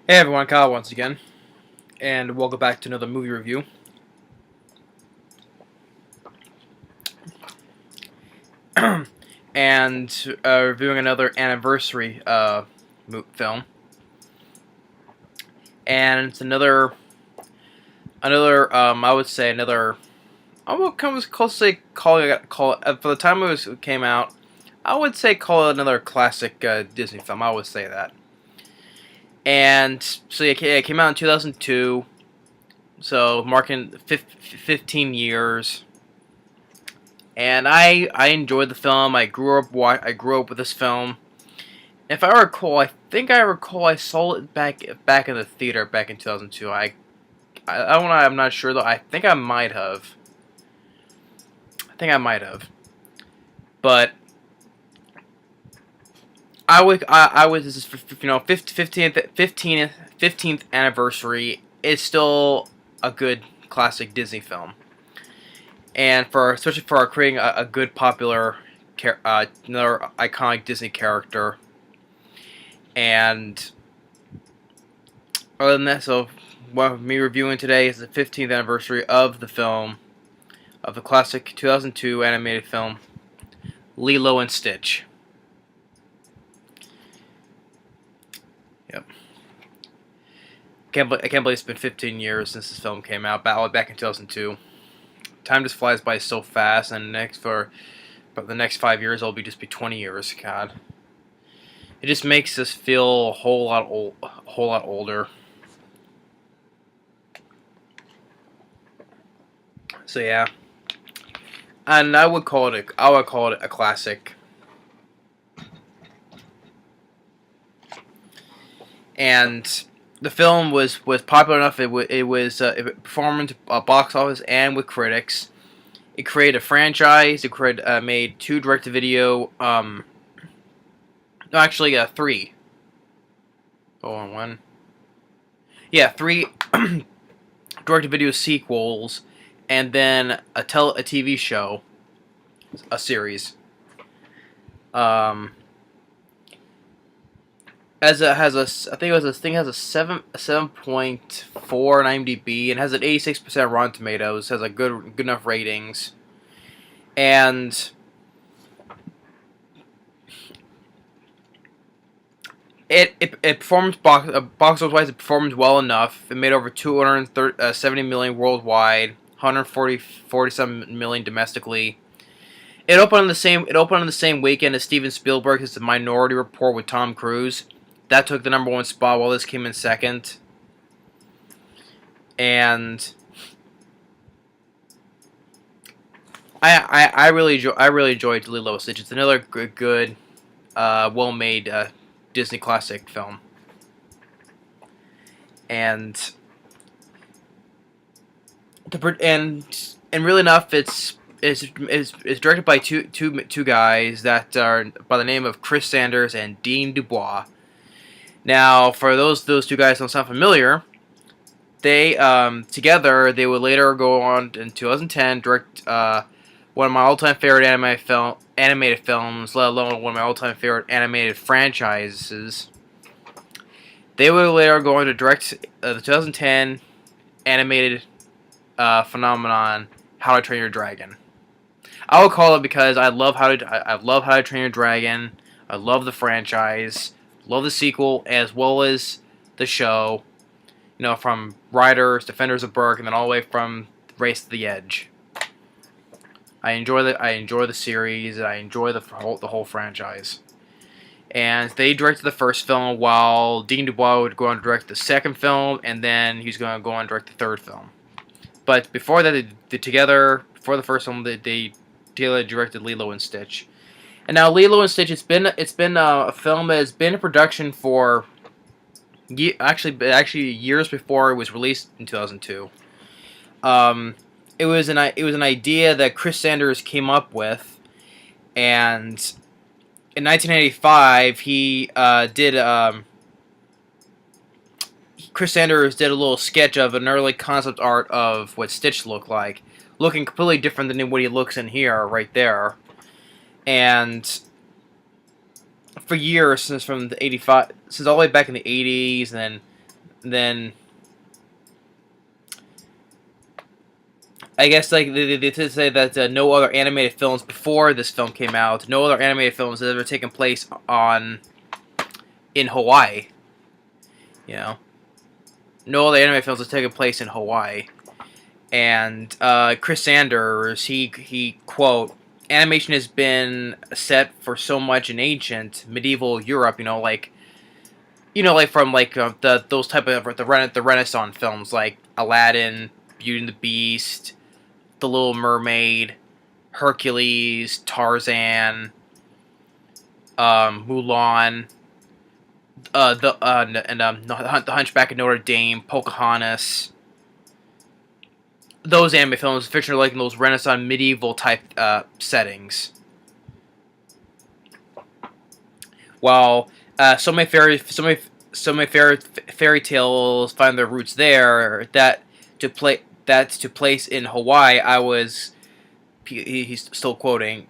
Hey everyone, Kyle once again, and welcome back to another movie review. And reviewing another anniversary film, and it's another I would say another. I would come as close to call it for the time it came out. I would say call it another classic Disney film. I would say that. And so it came out in 2002, so marking 15 years. And I enjoyed the film. I grew up with this film. If I recall, I saw it back in the theater back in 2002. I'm not sure though. I think I might have. But I was this is 15th anniversary. It's still a good classic Disney film. And especially for creating a good popular another iconic Disney character. And other than that, so what me reviewing today is the 15th anniversary of the film, of the classic 2002 animated film Lilo and Stitch. Yep. I can't believe it's been 15 years since this film came out, back in 2002. Time just flies by so fast, and for the next 5 years, it'll just be 20 years. God, it just makes us feel a whole lot older. So yeah, and I would call it a classic. And the film was popular enough. It performed box office and with critics. It created a franchise. It made two direct-to-video. No, actually, three. Oh, on one. Yeah, three direct-to-video sequels, and then a TV show, a series. As it has I think it has a 7.4 on IMDb, and has an 86% Rotten Tomatoes. Has a good enough ratings, and it performed box office wise. It performed well enough. It made over 270 million worldwide, 147 million domestically. It opened on the same weekend as Steven Spielberg's The Minority Report with Tom Cruise. That took the #1 spot, while this came in second. And I really enjoyed Lilo Stitch. It's another good well-made Disney classic film. And really enough, it's directed by two guys that are by the name of Chris Sanders and Dean DeBlois. Now, for those two guys don't sound familiar, they together they would later go on in 2010 direct one of my all-time favorite animated films, let alone one of my all-time favorite animated franchises. They would later go on to direct the 2010 animated phenomenon, How to Train Your Dragon. I would call it because I love How to Train Your Dragon. I love the franchise. Love the sequel as well as the show. You know, from Riders, Defenders of Berk, and then all the way from Race to the Edge. I enjoy the series. I enjoy the whole franchise. And they directed the first film, while Dean DeBlois would go on to direct the second film, and then he's going to go on and direct the third film. But before that, before the first film, they together directed Lilo and Stitch. And now Lilo and Stitch, it's been a film that has been in production for actually years before it was released in 2002. It was an idea that Chris Sanders came up with, and in 1985 Chris Sanders did a little sketch of an early concept art of what Stitch looked like, looking completely different than what he looks in here right there. And for years, since all the way back in the 80s, and then then I guess like they did say that no other animated films before this film came out, no other animated films had ever taken place in Hawaii. You know, no other animated films have taken place in Hawaii. And Chris Sanders, he quote, animation has been set for so much in ancient medieval Europe. Like from like those type of the Renaissance films like Aladdin, Beauty and the Beast, The Little Mermaid, Hercules, Tarzan, Mulan, the Hunchback of Notre Dame, Pocahontas. Those anime films feature like in those Renaissance medieval type settings. While so many fairy tales find their roots there, to place in Hawaii, he's still quoting,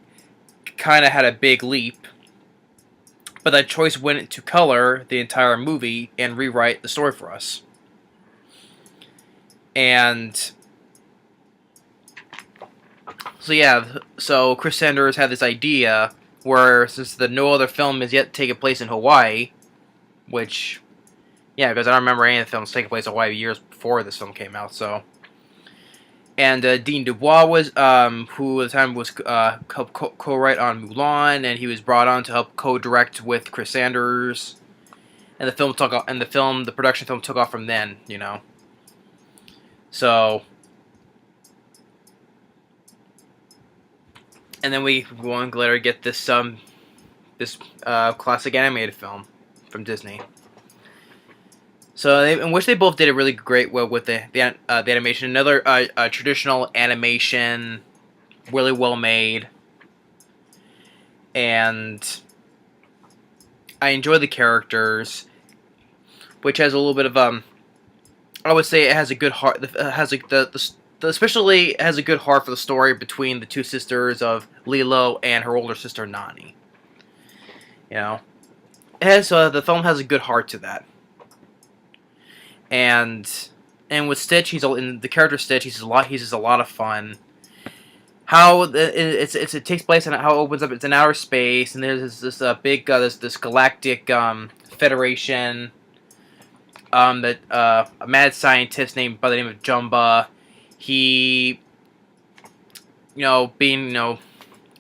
kind of had a big leap, but that choice went to color the entire movie and rewrite the story for us. And so Chris Sanders had this idea where, since no other film has yet taken place in Hawaii, which, yeah, because I don't remember any of the films taking place in Hawaii years before this film came out, so. And Dean DeBlois was, who at the time was co-write on Mulan, and he was brought on to help co-direct with Chris Sanders, and the production film took off from then, So. And then we won't later get this classic animated film from Disney. So in which they both did a really great with the animation. Another traditional animation, really well made, and I enjoy the characters, which has a little bit of I would say it has a good heart. It has like especially has a good heart for the story between the two sisters of Lilo and her older sister Nani. It has the film has a good heart to that. And with Stitch, in the character Stitch, he's just a lot of fun. How it takes place and how it opens up. It's in outer space, and there's this big this galactic federation. That a mad scientist named by the name of Jumba. He,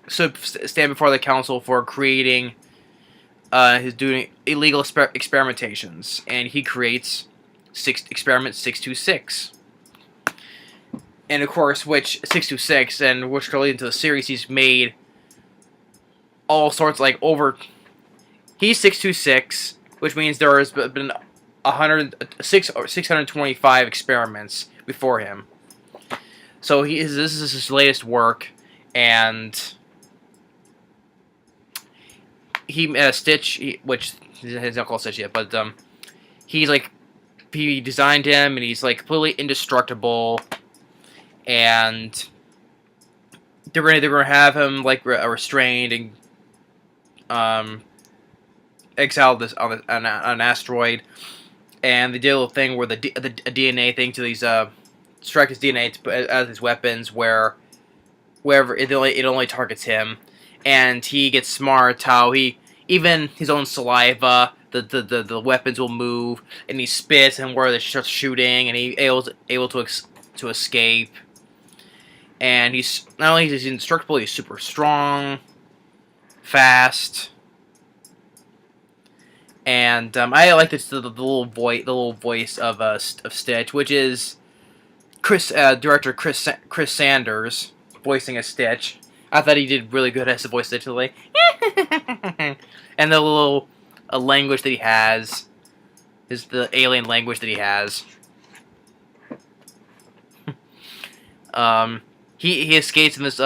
stand before the council for creating, his doing illegal experimentations, and he creates experiment 626. And of course, which 626, and which go into the series, he's made all sorts he's 626, which means there has been 625 experiments before him. So this is his latest work, and Stitch, which he's not called Stitch yet, but he designed him, and he's completely indestructible, and they're gonna have him restrained and exiled on an asteroid, and they did a little thing where a DNA thing to these strike his DNA to put as his weapons, wherever it only targets him, and he gets smart how even his own saliva, the weapons will move, and he spits, and where they're shooting, and he able to escape. And he's not only is he indestructible, he's super strong, fast. And I like the little voice of Stitch, which is director Chris Sanders voicing a Stitch. I thought he did really good as a voice Stitch, and the little language that he has is the alien language that he has. He escapes in this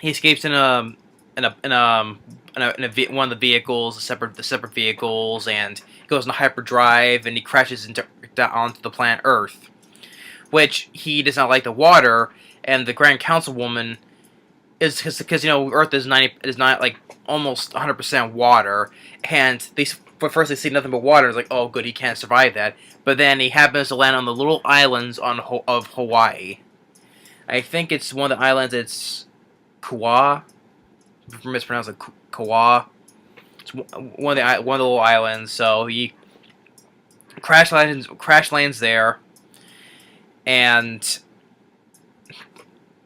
he escapes in one of the vehicles, the separate vehicles, and goes into hyperdrive, and he crashes onto the planet Earth, which he does not like the water, and the Grand Councilwoman because Earth is not almost 100% water, and but first they see nothing but water. It's like, oh, good, he can't survive that. But then he happens to land on the little islands of Hawaii. I think it's one of the islands. It's Kauai. If I mispronounce it, Kauai. It's one of the little islands. So he crash lands there, and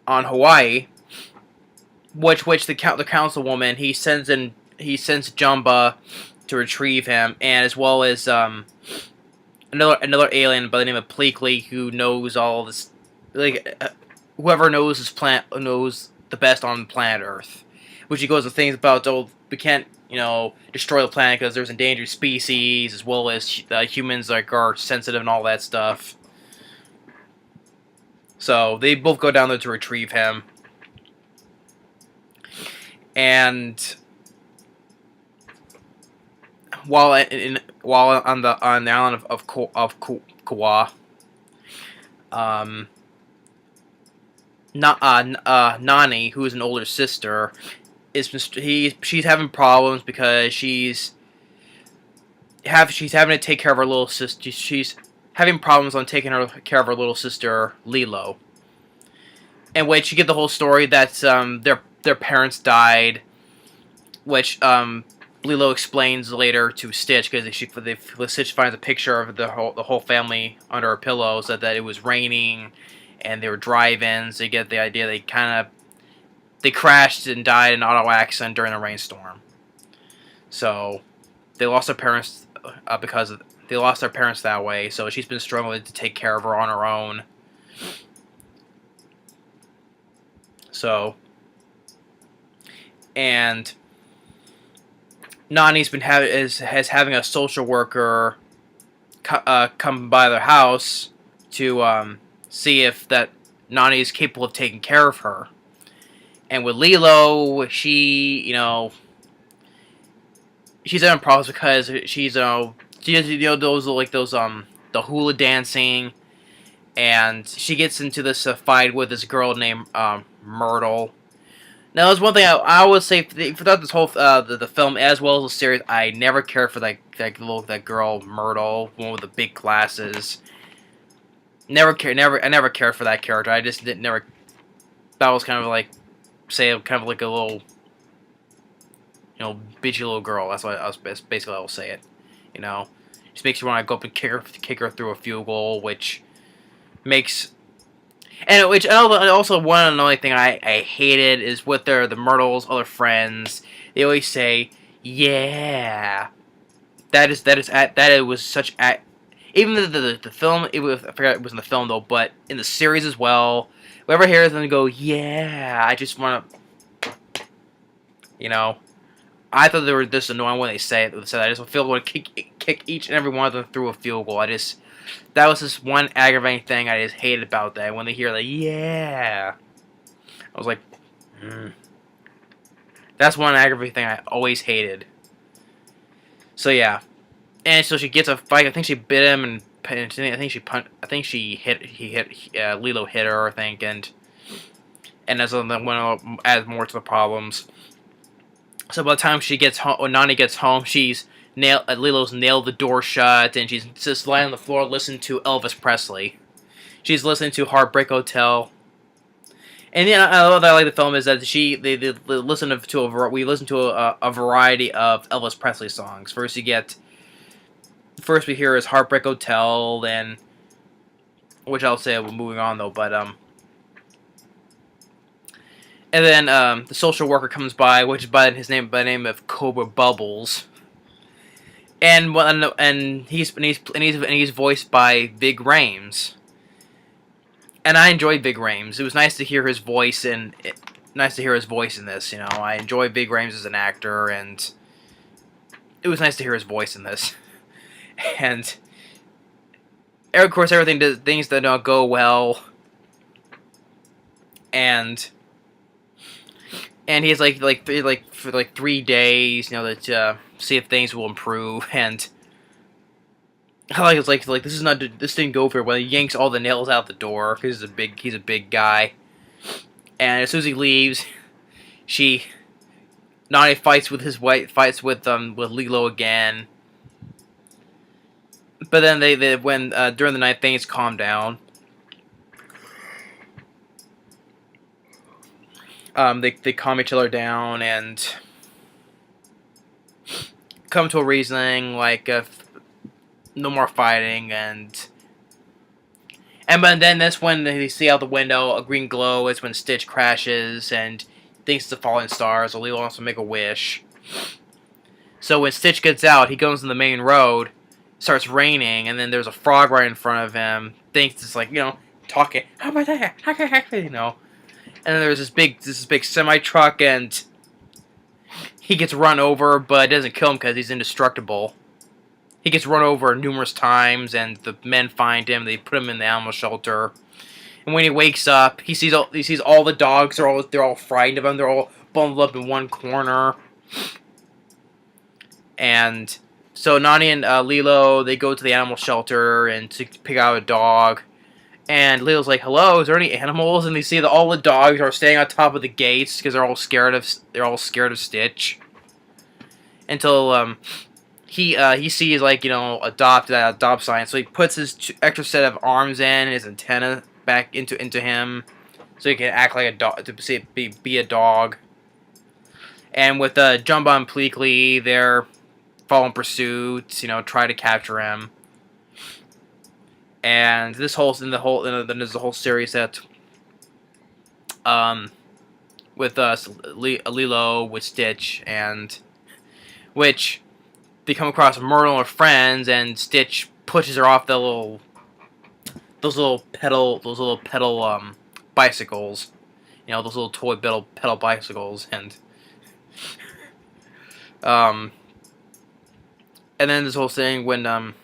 on Hawaii, which the councilwoman, he sends Jumba to retrieve him, and as well as another alien by the name of Pleakley, who knows all this, like whoever knows his planet knows the best on planet Earth, which he goes to things about, oh, we can't destroy the planet because there's endangered species, as well as humans like are sensitive and all that stuff. So they both go down there to retrieve him, and while on the island of Kauai, Nani, who is an older sister, she's having problems because she's having to take care of her little sister. She's having problems on taking care of her little sister Lilo. In which you get the whole story that their parents died, which Lilo explains later to Stitch, because Stitch finds a picture of the whole family under her pillows, that it was raining and they were drive-ins. So you get the idea they crashed and died in an auto accident during a rainstorm. So they lost their parents because they lost their parents that way. So she's been struggling to take care of her on her own. So, and Nani's been having a social worker come by their house to see if that Nani is capable of taking care of her. And with Lilo, she's having problems because she does the hula dancing, and she gets into this fight with this girl named Myrtle. Now, there's one thing I would say throughout this whole the film as well as the series, I never cared for that girl Myrtle, one with the big glasses. I never cared for that character. I just didn't never. That was kind of like, kind of like a little, bitchy little girl. That's what basically I will say it. Just makes you want to go up and kick her through a field goal, which makes. And also one another thing I hated is with the Myrtle's other friends. They always say, "Yeah." That it was such even the film. I forgot it was in the film though, but in the series as well. Whoever hears them go, "Yeah," I just want to, I thought they were just annoying when they say it. So I just feel like kick each and every one of them through a field goal. That was just one aggravating thing I just hated about that. When they hear like, "Yeah," I was like, That's one aggravating thing I always hated. So yeah, and so she gets a fight. I think she bit him, and I think Lilo hit her. I think, and as adds more to the problems. So by the time she gets home, when Nani gets home, Lilo's nailed the door shut, and she's just lying on the floor listening to Elvis Presley. She's listening to Heartbreak Hotel. And I love that I like the film is that we listen to a variety of Elvis Presley songs. First we hear his Heartbreak Hotel, then, which I'll say moving on though, but and then the social worker comes by, which is by the name of Cobra Bubbles, and he's voiced by Ving Rhames, and I enjoyed Ving Rhames. It was nice to hear his voice in this. I enjoy Ving Rhames as an actor, and it was nice to hear his voice in this. And of course, things that don't go well, and he's for 3 days, to see if things will improve. And I like it's like this didn't go very well. He yanks all the nails out the door because he's a big guy. And as soon as he leaves, Nani fights with Lilo again. but then they when during the night things calm down. They calm each other down and come to a reasoning like no more fighting and but then that's when they see out the window a green glow. It's when Stitch crashes and thinks it's a falling star. So Lilo wants to make a wish. So when Stitch gets out, he goes in the main road. Starts raining, and then there's a frog right in front of him. Thinks it's like talking. How about that? And then there's this big semi truck, and he gets run over, but it doesn't kill him because he's indestructible. He gets run over numerous times, and the men find him. They put him in the animal shelter. And when he wakes up, he sees all the dogs. They're all frightened of him. They're all bundled up in one corner. And so Nani and Lilo, they go to the animal shelter and to pick out a dog. And Lilo's like, "Hello, is there any animals?" And they see that all the dogs are staying on top of the gates because they're all scared of Stitch. Until he sees adopt sign, so he puts his extra set of arms in, his antenna back into him, so he can act like a dog to be a dog. And with Jumbo and Pleakley, they're following pursuit, try to capture him. And there's the whole series that with Lilo with Stitch, and which they come across Myrtle and her friends, and Stitch pushes her off those little pedal bicycles, those little toy pedal bicycles, and then this whole thing when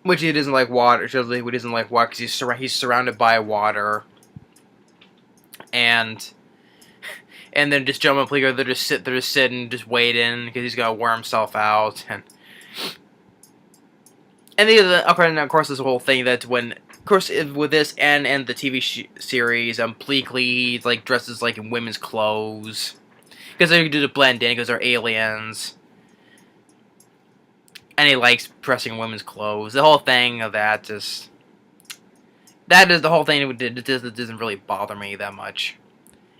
which he doesn't like water. He doesn't like water because he's surrounded by water, and then just Jumbo and Pleakley, they're just sitting, just waiting because he's gotta wear himself out, and of course this whole thing that when. Of course, with this and the TV series, Pleakley dresses in women's clothes because they do to blend in because they're aliens, and he likes dressing in women's clothes. The whole thing of that is the whole thing. It doesn't really bother me that much.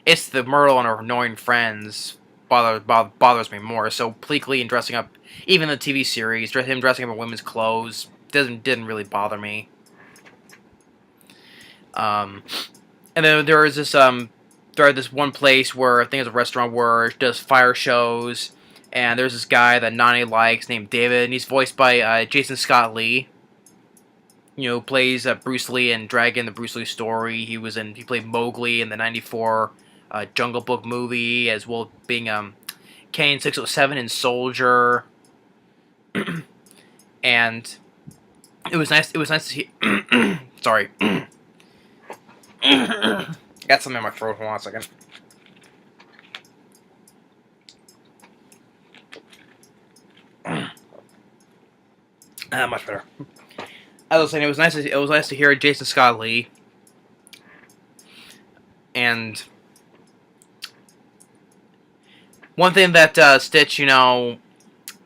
It's the Myrtle and her annoying friends bothers me more. So Pleakley and dressing up, even the TV series, him dressing up in women's clothes didn't really bother me. And then there is this one place where I think it's a restaurant where it does fire shows, and there's this guy that Nani likes named David, and he's voiced by Jason Scott Lee. Plays Bruce Lee in Dragon, the Bruce Lee story. He played Mowgli in the '94 Jungle Book movie, as well as being Kane 607 in Soldier. And it was nice to see. Sorry. Got something in my throat. Hold on a second. Much better. As I was saying, it was nice to hear Jason Scott Lee, and one thing that Stitch,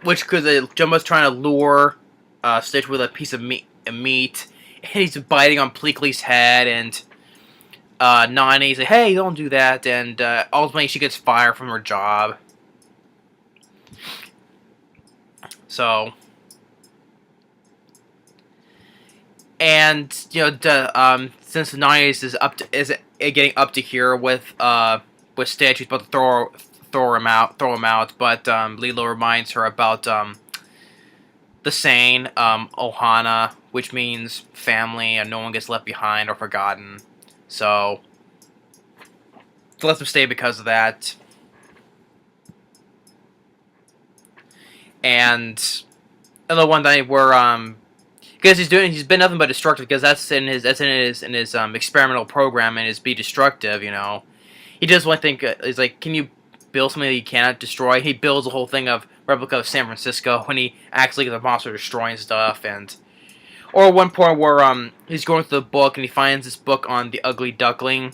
which because Jumbo's trying to lure Stitch with a piece of meat, and he's biting on Pleakley's head, and Nani's like, "Hey, don't do that," and ultimately she gets fired from her job. So, and since Nani is getting up to here with Stitch, he's about to throw him out, but Lilo reminds her about the saying Ohana, which means family and no one gets left behind or forgotten. So lets him stay because of that. And another one night where because he's been nothing but destructive, because that's in his experimental program, and is be destructive. He does one thing. He's like, can you build something that you cannot destroy? He builds a whole thing of replica of San Francisco when he acts like the monster destroying stuff. Or one point where he's going through the book and he finds this book on the ugly duckling,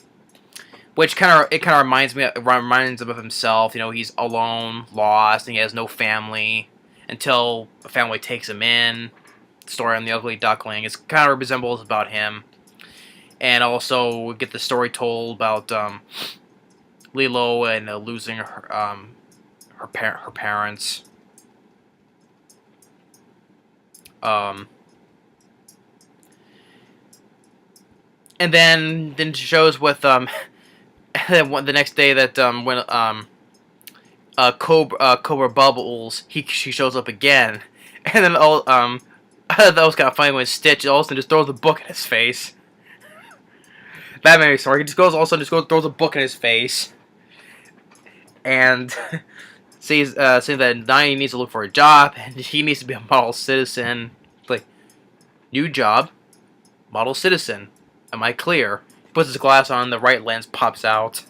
which kind of reminds him of himself. You know, he's alone, lost, and he has no family until a family takes him in. Story on the Ugly Duckling. It kind of resembles about him, and also we get the story told about Lilo and losing her parents. And then it shows with the next day that when Cobra Bubbles she shows up again, and then that was kind of funny when Stitch all of a sudden just throws the book in his face. That made me sorry. He just goes all of a sudden throws a book in his face, and saying that Nani needs to look for a job and he needs to be a model citizen. It's like, new job, model citizen. Am I clear? He puts his glass on, the right lens pops out.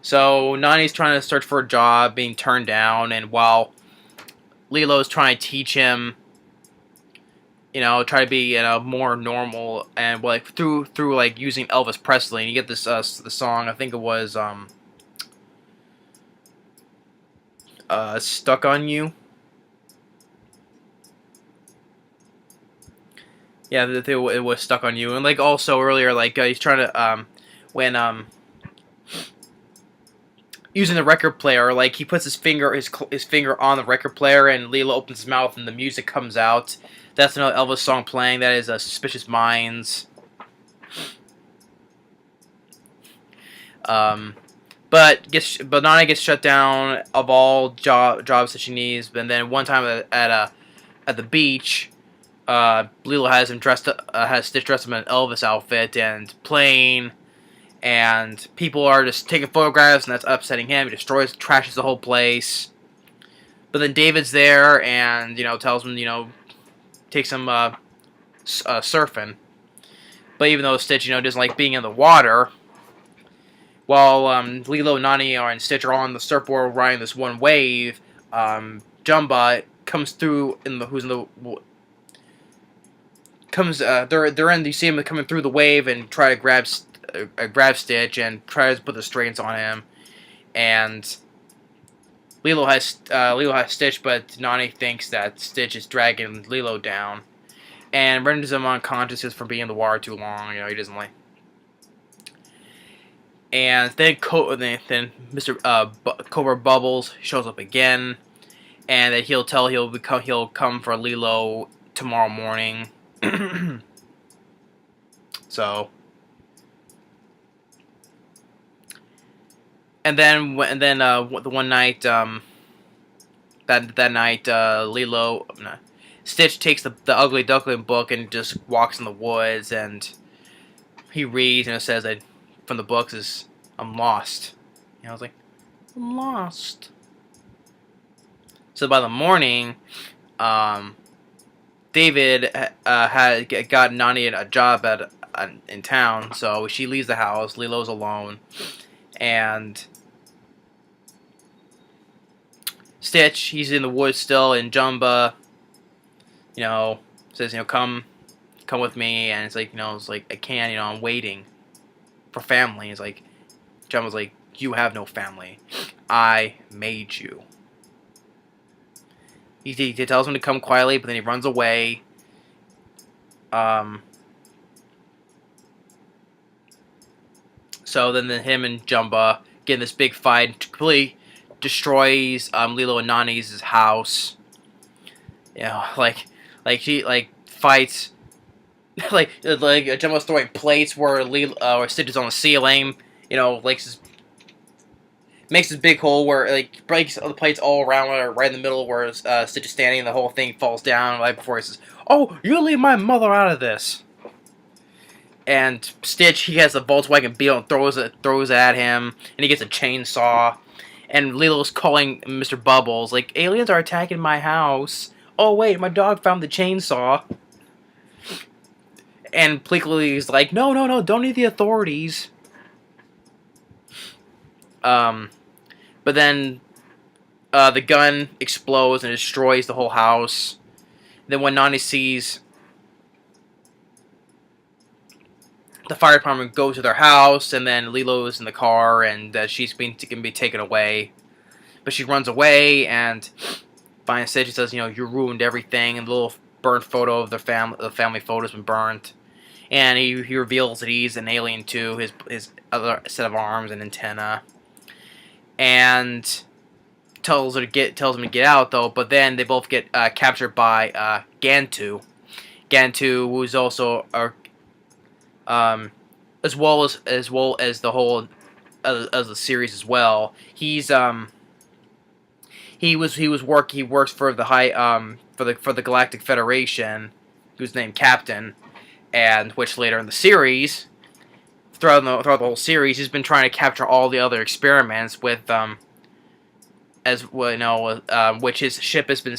So Nani's trying to search for a job, being turned down, and while Lilo's trying to teach him, you know, try to be more normal, and like through like using Elvis Presley, and you get this the song, I think it was Stuck on You. Yeah, it was Stuck on You, and like also earlier, like he's trying to when using the record player, like he puts his finger on the record player, and Lilo opens his mouth, and the music comes out. That's another Elvis song playing. That is Suspicious Minds. But Nani gets shut down of all jobs that she needs. And then one time at the beach, Lilo has Stitch dressed him in an Elvis outfit and playing, and people are just taking photographs, and that's upsetting him. He trashes the whole place. But then David's there, and tells him takes him surfing. But even though Stitch doesn't like being in the water, while Lilo, Nani, and Stitch are on the surfboard riding this one wave, Jumba comes through you see him coming through the wave and try to grab Stitch and tries to put the strains on him, and Lilo has Stitch, but Nani thinks that Stitch is dragging Lilo down and renders him unconscious just from being in the water too long. He doesn't like. And then Mr. Cobra Bubbles shows up again, and that he'll come for Lilo tomorrow morning. So, the one night, that night, Stitch takes the Ugly Duckling book and just walks in the woods, and he reads, and it says that from the books is, I'm lost. I was like, I'm lost. So by the morning, David had gotten Nani a job in town, so she leaves the house. Lilo's alone, and Stitch, he's in the woods still, and Jumba, says, come with me, and it's like, I can't, I'm waiting for family. It's like, Jumba's like, you have no family. I made you. He tells him to come quietly, but then he runs away. So then him and Jumba get in this big fight, completely destroys Lilo and Nani's house. Like she fights. like Jumba's throwing plates where Stitch is on the ceiling. Makes this big hole where breaks the plates all around her, right in the middle where Stitch is standing, and the whole thing falls down right before he says, "Oh, you leave my mother out of this." And Stitch, he has the Volkswagen Beetle and throws it at him, and he gets a chainsaw. And Lilo's calling Mr. Bubbles, like, aliens are attacking my house. Oh wait, my dog found the chainsaw. And Pleakley's like, no, don't need the authorities. But then the gun explodes and destroys the whole house. Then when Nani sees the fire department goes to their house, and then Lilo is in the car, and she's going to be taken away. But she runs away, and finally Stitch says, you know, you ruined everything, and the little burnt photo of the family photo's been burnt. And he reveals that he's an alien too, his other set of arms and antenna. And tells him to get out though, but then they both get captured by Gantu. Gantu, who's also as well as the whole as the series as well. He works for the for the Galactic Federation, who's named Captain, and which later in the series, throughout the whole series, he's been trying to capture all the other experiments with as well, you know, which his ship has been.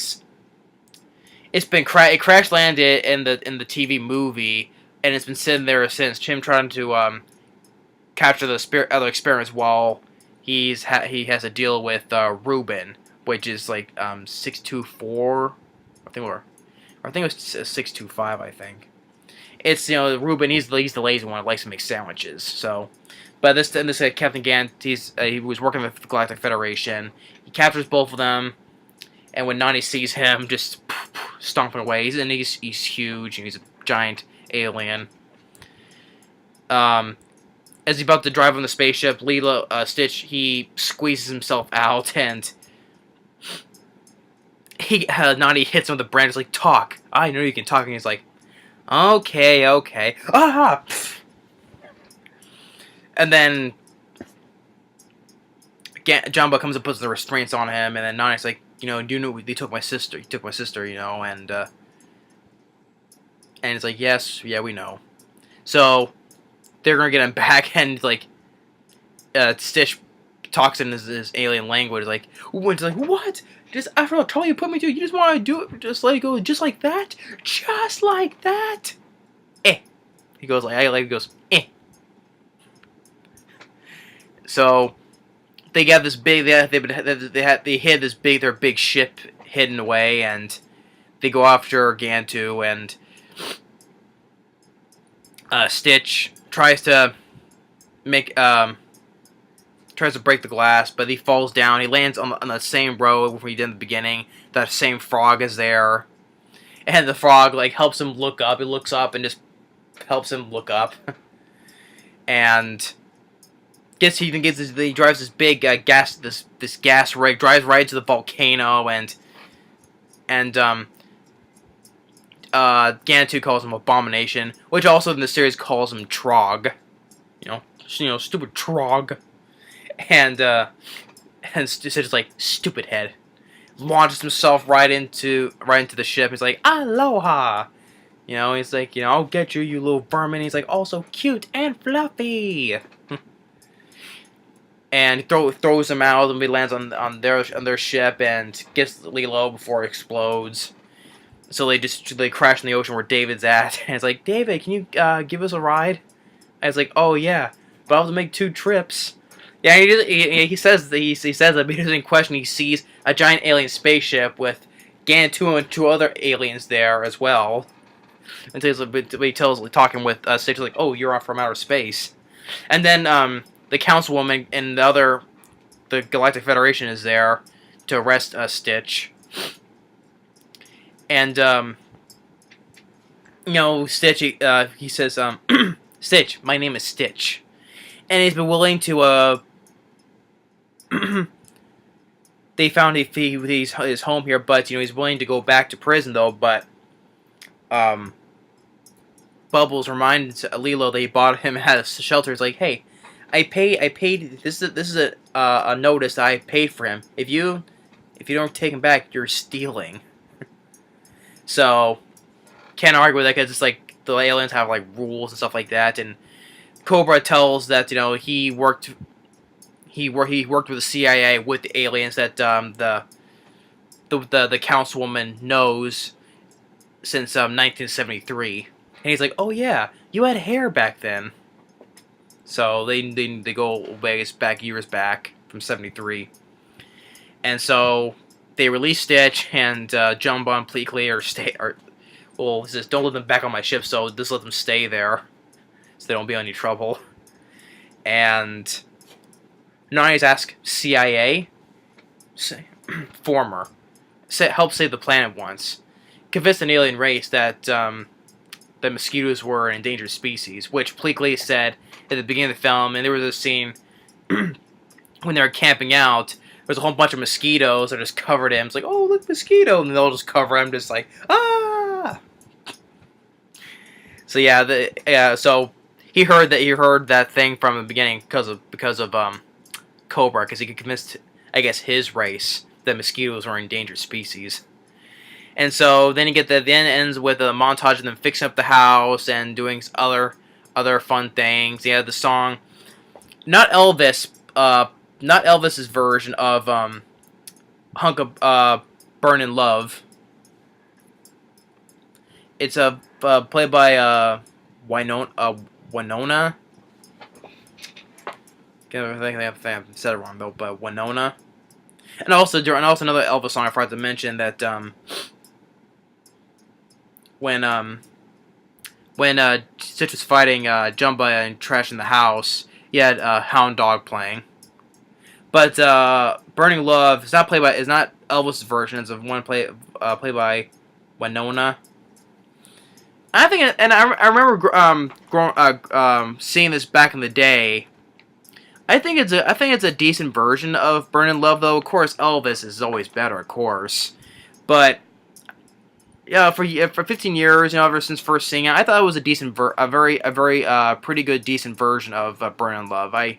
It crash landed in the TV movie, and it's been sitting there since. Him trying to capture the other experiments while he has to deal with Ruben, which is like 624, I think it was 625. I think it's, you know, Ruben. He's the lazy one that likes to make sandwiches. So, but this Captain Gant, he was working with the Galactic Federation. He captures both of them, and when Nani sees him, just stomping away. He's huge, and he's a giant alien. As he's about to drive on the spaceship, Lilo Stitch, he squeezes himself out, and Nani hits him with a brand. He's like, "Talk! I know you can talk." And he's like, "Okay, okay." Ah! And then Jumbo comes and puts the restraints on him, and then Nani's like, you know, they took my sister. He took my sister, you know, and it's like, yes, yeah, we know. So they're gonna get him back, and like, Stitch talks in his alien language, like, what? Just after all the trouble you put me through, you just want to do it, just let it go, just like that, just like that. He goes eh. So they got this big. They hid this big. Their big ship hidden away, and they go after Gantu, and Stitch tries to break the glass, but he falls down. He lands on the same road where he did in the beginning. That same frog is there, and the frog like helps him look up. He looks up and just helps him look up, and he drives this big gas rig, drives right to the volcano, and Gantu calls him Abomination, which also in the series calls him Trog, you know, stupid Trog, and Stitch is like, stupid head, launches himself right into the ship. He's like, aloha, you know, he's like, you know, I'll get you, you little vermin. He's like, also cute and fluffy. And he throws him out, and he lands on their ship and gets Lilo before it explodes. So they crash in the ocean where David's at, and it's like, David, can you give us a ride? And it's like, oh yeah, but I'll have to make 2 trips. Yeah, he says that, but he doesn't question. He sees a giant alien spaceship with Gantu and 2 other aliens there as well. And so he tells, talking with Stitch, like, oh, you're off from outer space. And then the councilwoman and the Galactic Federation is there to arrest Stitch. And you know, Stitch, he says, Stitch, my name is Stitch, and he's been willing to they found his home here, but you know, he's willing to go back to prison though. But Bubbles reminds Lilo that he bought him at a shelter. He's like, hey, I paid. This is a notice that I paid for him. If you don't take him back, you're stealing. So can't argue with that, because it's like the aliens have like rules and stuff like that. And Cobra tells that, you know, he worked with the CIA with the aliens that the councilwoman knows since 1973. And he's like, oh yeah, you had hair back then. So they go back years back from 73. And so they release Stitch, and Jumbo and Pleakley he says, don't let them back on my ship, so just let them stay there. so they don't be in any trouble. And Nani's asked CIA, former, help save the planet once, convinced an alien race that the mosquitoes were an endangered species, which Pleakley said at the beginning of the film. And there was a scene when they were camping out. There's a whole bunch of mosquitoes that are just covered in. It's like, oh, look, mosquito, and they'll just cover him, just like, ah. So yeah, so he heard that thing from the beginning because of Cobra, because he could convince, I guess, his race that mosquitoes were an endangered species. And so then you get the end ends with a montage of them fixing up the house and doing other fun things. You have the song, not Elvis's version of Hunk of Burnin' Love. It's played by Winona. I think I said it wrong though, but Winona. And also another Elvis song I forgot to mention that when Stitch was fighting Jumba and trashing the house, he had Hound Dog playing. But Burning Love is not Elvis' version. It's one played by Winona. I think, and I remember seeing this back in the day. I think it's a decent version of Burning Love, though. Of course, Elvis is always better, of course. But yeah, for 15 years, ever since first seeing it, I thought it was a decent, pretty good, decent version of Burning Love. I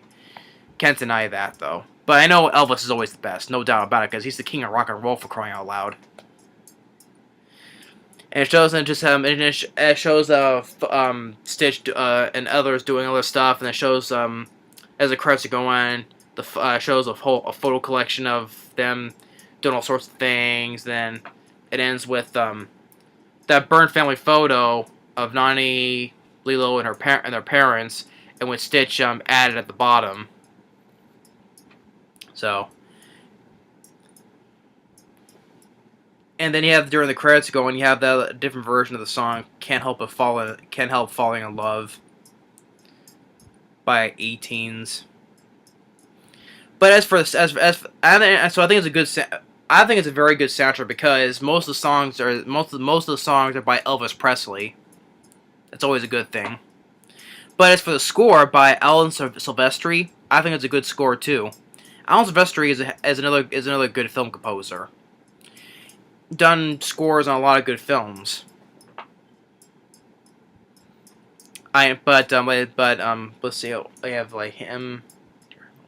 can't deny that, though. But I know Elvis is always the best, no doubt about it, because he's the king of rock and roll, for crying out loud. And it shows it shows Stitch and others doing other stuff, and it shows as the credits go on, shows a photo collection of them doing all sorts of things. Then it ends with that burned family photo of Nani, Lilo, and their parents, and with Stitch added at the bottom. So. And then you have, during the credits going, you have the different version of the song Can't Help Falling in Love by 18s. But I think it's a very good soundtrack, because most of the songs are by Elvis Presley. That's always a good thing. But as for the score by Alan Silvestri, I think it's a good score too. Alan Silvestri is another good film composer. Done scores on a lot of good films. Let's see. I have like him,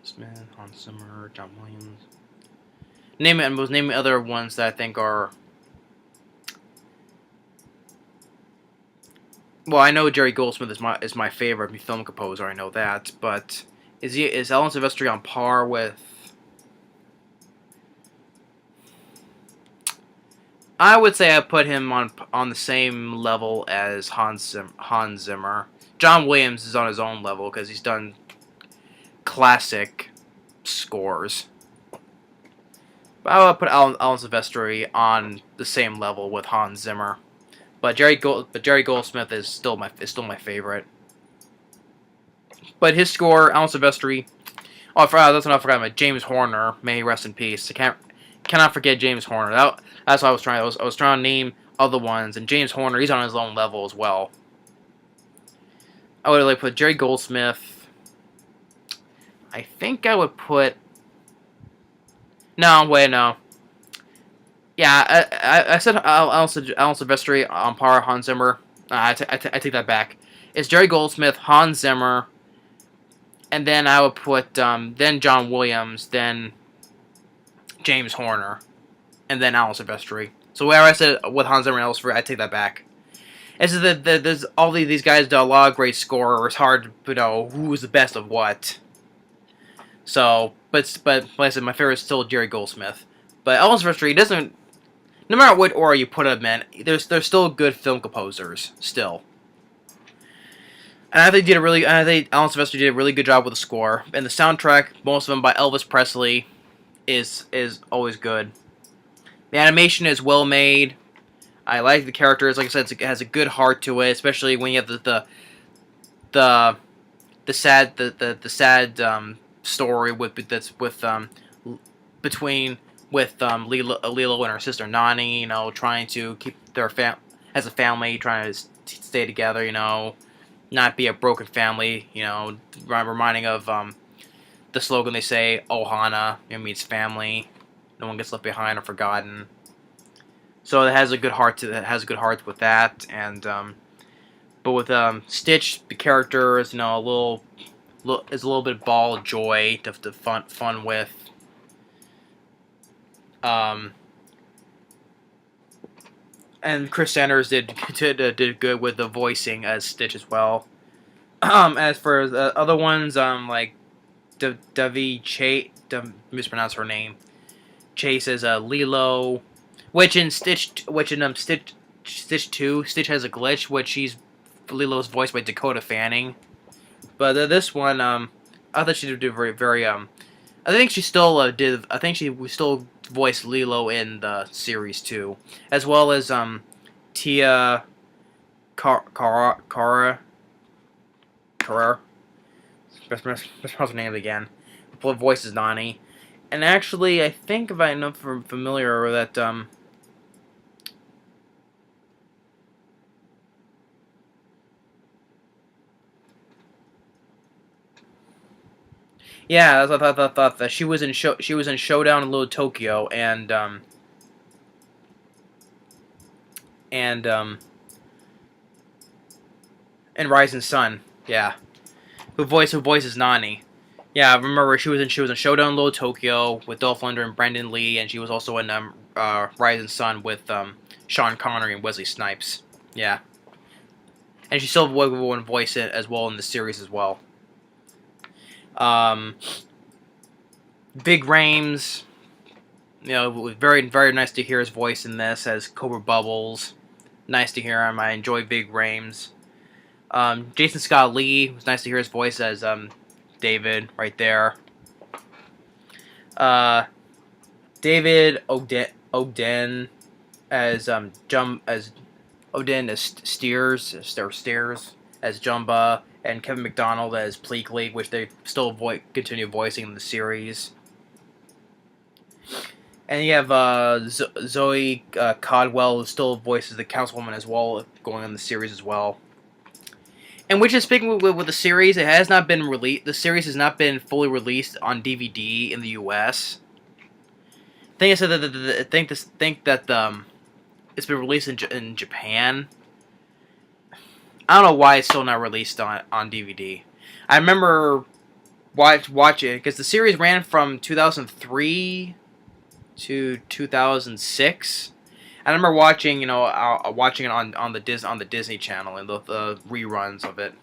Smith, Hans Zimmer, John Williams. Name other ones that I think are. Well, I know Jerry Goldsmith is my favorite film composer. I know that, but is Alan Silvestri on par with? I would say I put him on the same level as Hans Zimmer. John Williams is on his own level because he's done classic scores. But I would put Alan Silvestri on the same level with Hans Zimmer. But Jerry Goldsmith is still my favorite. But his score, Alan Silvestri. Oh, that's what I forgot about. James Horner, may he rest in peace. Cannot forget James Horner. That's what I was trying. I was trying to name other ones, and James Horner, he's on his own level as well. I would put Jerry Goldsmith. I think I would put. No, wait, no. Yeah, I said Alan Silvestri on par with Hans Zimmer. I take that back. It's Jerry Goldsmith, Hans Zimmer, and then I would put then John Williams, then James Horner, and then Alan Silvestri. So where I said with Hans Zimmer and Elvis, I take that back. It's just that there's all these guys do a lot of great score. It's hard to know who's the best of what. So, but like I said, my favorite is still Jerry Goldsmith. But Alan Silvestri doesn't. No matter what order you put him in, there's still good film composers still. And I think Alan Silvestri did a really good job with the score. And the soundtrack, most of them by Elvis Presley, is always good. The animation is well made. I like the characters. Like I said, it has a good heart to it, especially when you have the the sad story that's with between with Lilo and her sister Nani, trying to keep their as a family, trying to stay together, not be a broken family, reminding of the slogan they say, Ohana, means family, no one gets left behind or forgotten. So it has a good heart with that, and but with Stitch, the character is a little bit ball of joy to fun with. And Chris Sanders did good with the voicing as Stitch as well. As for the other ones, like Daveigh Chase, mispronounce her name. Chase as Lilo, which in Stitch 2, Stitch has a glitch, which Lilo's voiced by Dakota Fanning. But this one, I thought she did very. I think she still did. I think she still voiced Lilo in the series too, as well as Tia Carrere. Mispronounce her name again. Voices Nani, and actually, I think if I know from familiar that yeah, I thought that she was in Showdown in Little Tokyo and Rising Sun. Yeah, who voices Nani. Yeah, I remember she was in Showdown in Little Tokyo with Dolph Lundgren and Brendan Lee, and she was also in Rising Sun with Sean Connery and Wesley Snipes. Yeah, and she still would voice it as well in the series as well. Big Rhames, it was very nice to hear his voice in this as Cobra Bubbles. Nice to hear him. I enjoy Big Rhames. Jason Scott Lee, it was nice to hear his voice as David right there. David Ogden as Ogden as Stiers as Jumba, and Kevin McDonald as Pleakley, which they still continue voicing in the series. And you have Zoe Caldwell, who still voices the Councilwoman as well, going on the series as well. And which is speaking with the series, it has not been released. The series has not been fully released on DVD in the U.S. I think I said that it's been released in Japan. I don't know why it's still not released on DVD. I remember watching it because the series ran from 2003 to 2006. I remember watching, watching it on the Disney Channel and the reruns of it.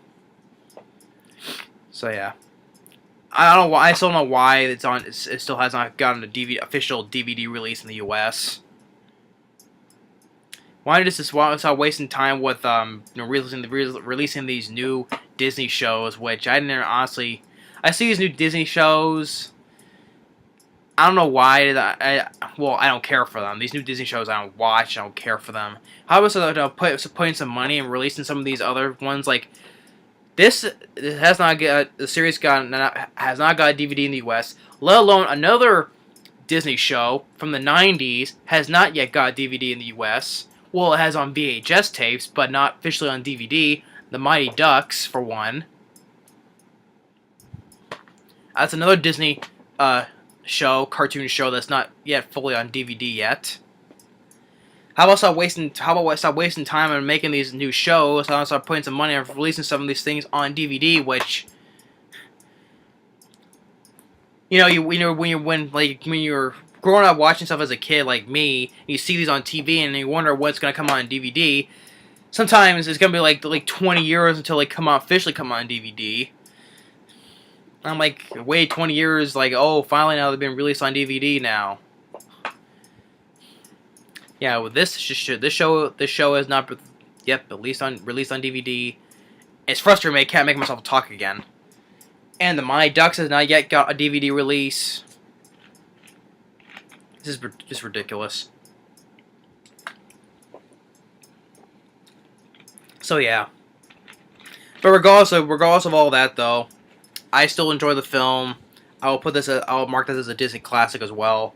So yeah, I don't know why. I still don't know why it's on. It still has not gotten a official DVD release in the U.S. Why stop wasting time with releasing these new Disney shows, which I didn't honestly. I see these new Disney shows. I don't know why. I don't care for them. These new Disney shows I don't watch. I don't care for them. How about putting some money and releasing some of these other ones? Like this has not got the series has not got a DVD in the U.S. Let alone another Disney show from the 90s has not yet got a DVD in the U.S. Well, it has on VHS tapes, but not officially on DVD. The Mighty Ducks, for one. That's another Disney cartoon show that's not yet fully on DVD yet. How about stop wasting time on making these new shows? How about start putting some money on releasing some of these things on DVD, which when you're growing up watching stuff as a kid like me, you see these on TV and you wonder what's gonna come on DVD. Sometimes it's gonna be like 20 years until they officially come on DVD. I'm like, wait 20 years, oh, finally now they've been released on DVD now. Yeah, with this show is not yet released on DVD. It's frustrating. I can't make myself talk again. And the Mighty Ducks has not yet got a DVD release. This is just ridiculous. So yeah, But regardless of all that, though, I still enjoy the film. I'll mark this as a Disney classic as well.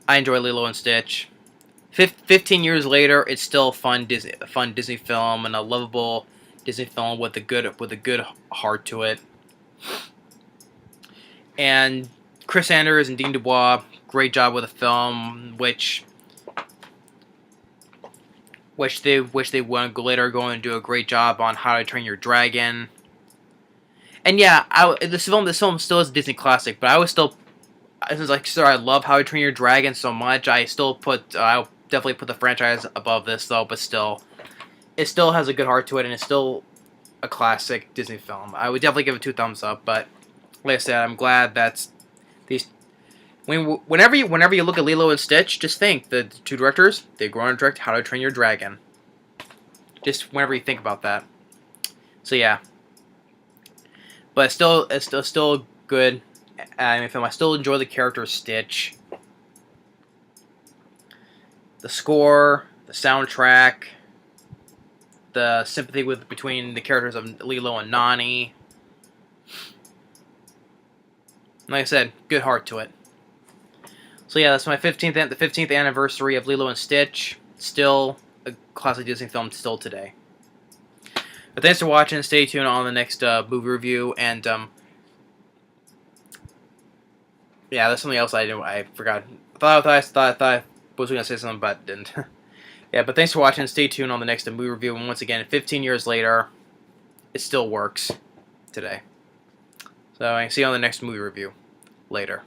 I enjoy Lilo and Stitch. 15 years later, it's still a fun Disney film and a lovable Disney film with a good heart to it. And Chris Sanders and Dean DeBlois, great job with the film, which they went later going to do a great job on How to Train Your Dragon. And yeah, this film still is a Disney classic, but I was still, since like sir, I love How to Train Your Dragon so much, I'll definitely put the franchise above this though, but still, it still has a good heart to it, and it's still a classic Disney film. I would definitely give it 2 thumbs up, but like I said, I'm glad that's these. Whenever you look at Lilo and Stitch, just think the 2 directors, they go on to direct How to Train Your Dragon. Just whenever you think about that. So yeah, but it's still good anime film. I still enjoy the character of Stitch. The score, the soundtrack, the sympathy between the characters of Lilo and Nani. Like I said, good heart to it. So yeah, that's the 15th anniversary of Lilo and Stitch. Still a classic Disney film still today. But thanks for watching. Stay tuned on the next movie review. And yeah, that's something else I forgot. I thought I was going to say something, but didn't. Yeah, but thanks for watching. Stay tuned on the next movie review. And once again, 15 years later, it still works today. So I see you on the next movie review later.